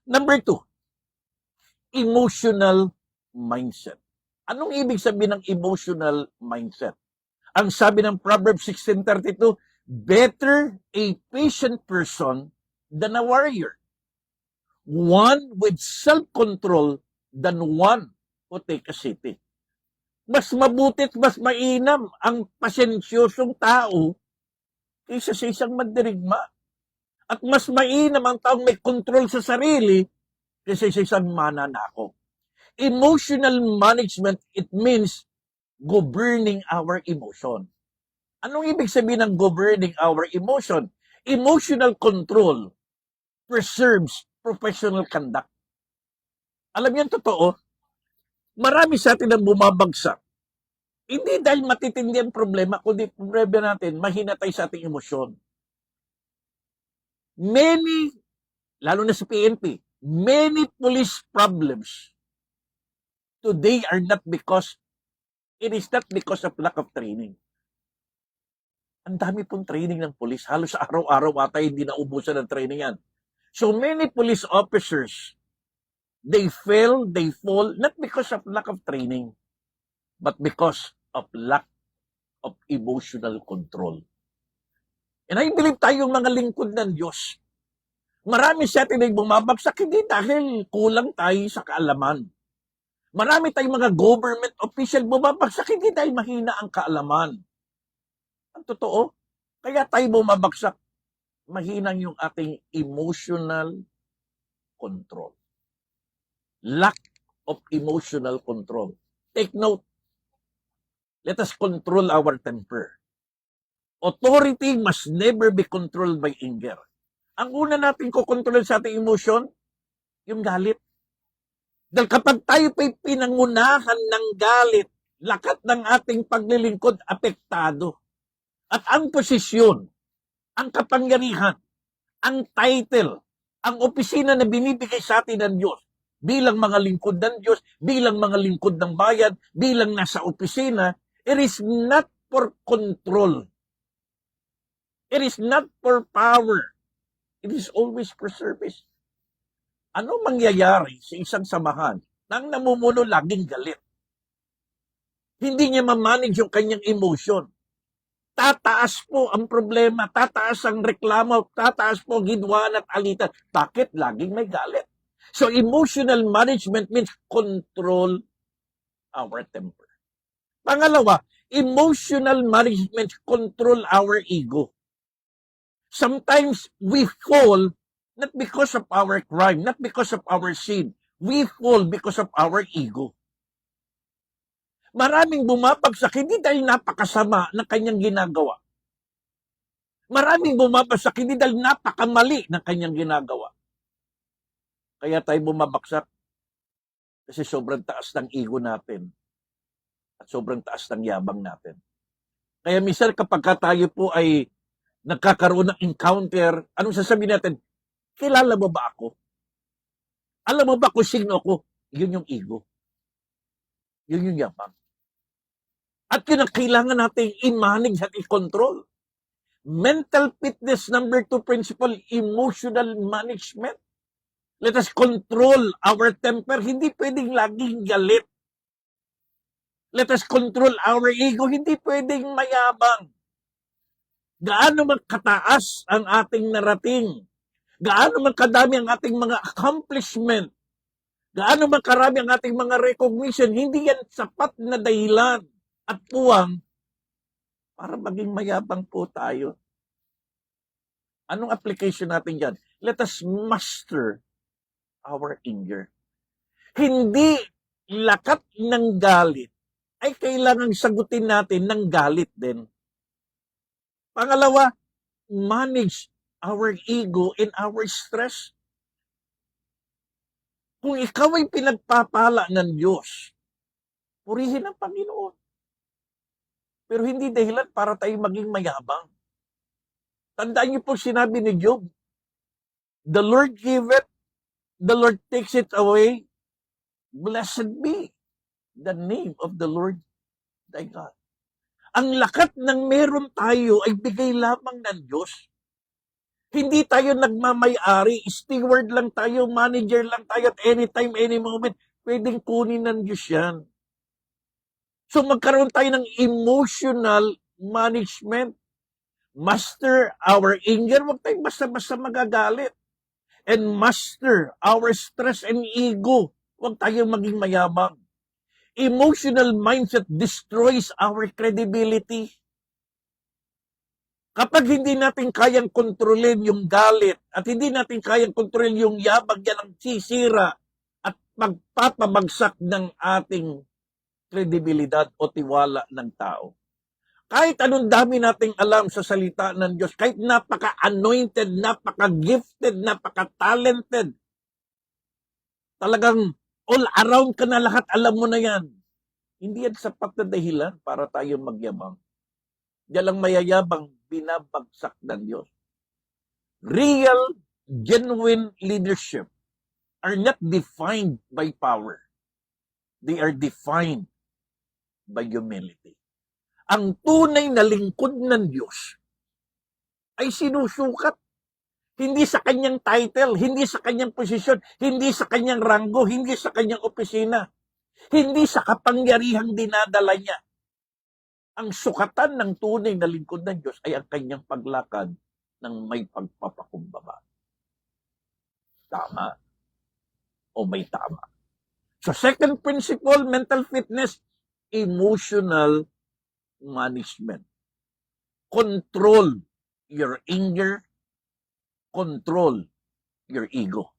Number two, emotional mindset. Anong ibig sabihin ng emotional mindset? Ang sabi ng Proverbs 16:32, better a patient person than a warrior. One with self-control than one who take a city. Mas mabutit, mas mainam ang pasensyosong tao kaysa sa isang mandirigma. At mas mainam ang taong may control sa sarili kaysa sa isang mananakop. Emotional management, it means governing our emotion. Anong ibig sabihin ng governing our emotion? Emotional control preserves professional conduct. Alam niyo, totoo, marami sa atin ang bumabagsak. Hindi dahil matitindi ang problema, kundi problema natin, mahina tayo sa ating emosyon. Many, lalo na sa PNP, many police problems today are not because, it is not because of lack of training. Ang dami pong training ng police. Halos araw-araw ata hindi naubusan ng training yan. So many police officers, they fail, they fall, not because of lack of training, but because of lack of emotional control. And I believe tayong mga lingkod ng Diyos, marami sa atin ay bumabagsak, hindi dahil kulang tayo sa kaalaman. Marami tayong mga government official bumabagsak, hindi dahil mahina ang kaalaman. Ang totoo, kaya tayo bumabagsak, mahinang yung ating emotional control. Lack of emotional control. Take note, let us control our temper. Authority must never be controlled by anger. Ang una natin kukontrol sa ating emotion, yung galit. Dahil kapag tayo pa'y pinangunahan ng galit, lakat ng ating paglilingkod apektado. At ang posisyon, ang kapangyarihan, ang title, ang opisina na binibigay sa atin ng Diyos, bilang mga lingkod ng Diyos, bilang mga lingkod ng bayan, bilang nasa opisina, it is not for control. It is not for power. It is always for service. Ano mangyayari sa isang samahan nang namumuno laging galit? Hindi niya ma-manage yung kanyang emotion. Tataas po ang problema, tataas ang reklamo, tataas po ang hidwaan at alitan. Bakit laging may galit? So emotional management means control our temper. Pangalawa, emotional management control our ego. Sometimes we fall not because of our crime, not because of our sin. We fall because of our ego. Maraming bumabagsak, hindi dahil napakasama ng kanyang ginagawa. Maraming bumabagsak, hindi dahil napakamali ng kanyang ginagawa. Kaya tayo bumabagsak kasi sobrang taas ng ego natin at sobrang taas ng yabang natin. Kaya minsan kapag tayo po ay nagkakaroon ng encounter, anong sasabihin natin? Kilala mo ba ako? Alam mo ba kung sino ako? Yun yung ego. Yun yung yabang. At yun ang kailangan natin i-manage at i-control. Mental fitness, number 2 principle, emotional management. Let us control our temper. Hindi pwedeng laging galit. Let us control our ego. Hindi pwedeng mayabang. Gaano man kataas ang ating narating, gaano man kadami ang ating mga accomplishment, gaano man karami ang ating mga recognition, hindi yan sapat na dahilan at puwang para maging mayabang po tayo. Anong application natin dyan? Let us master our anger. Hindi lakat ng galit ay kailangang sagutin natin ng galit din. Pangalawa, manage our ego and our stress. Kung ikaw ay pinagpapala ng Diyos, purihin ang Panginoon. Pero hindi dahilan para tayo maging mayabang. Tandaan niyo po sinabi ni Job, the Lord giveth, the Lord takes it away. Blessed be the name of the Lord thy God. Ang lakat ng meron tayo ay bigay lamang ng Diyos. Hindi tayo nagmamay-ari, steward lang tayo, manager lang tayo at anytime, any moment, pwedeng kunin ng Diyos yan. So magkaroon tayo ng emotional management. Master our anger, huwag tayong basta-basta magagalit. And master our stress and ego, huwag tayong maging mayabang. Emotional mindset destroys our credibility. Kapag hindi natin kayang kontrolin yung galit at hindi natin kayang kontrolin yung yabag, yan ang sisira at magpapabagsak ng ating kredibilidad o tiwala ng tao. Kahit anong dami nating alam sa salita ng Diyos, kahit napaka-anointed, napaka-gifted, napaka-talented, talagang all around ka na lahat, alam mo na yan. Hindi yan sapat na dahilan para tayo magyabang. Diyan lang mayayabang, binabagsak ng Diyos. Real, genuine leadership are not defined by power. They are defined by humility. Ang tunay na lingkod ng Diyos ay sinusukat. Hindi sa kanyang title, hindi sa kanyang posisyon, hindi sa kanyang ranggo, hindi sa kanyang opisina, hindi sa kapangyarihang dinadala niya. Ang sukatan ng tunay na lingkod ng Diyos ay ang kanyang paglakad ng may pagpapakumbaba. Tama o may tama. So second principle, mental fitness, emotional management. Control your anger, control your ego.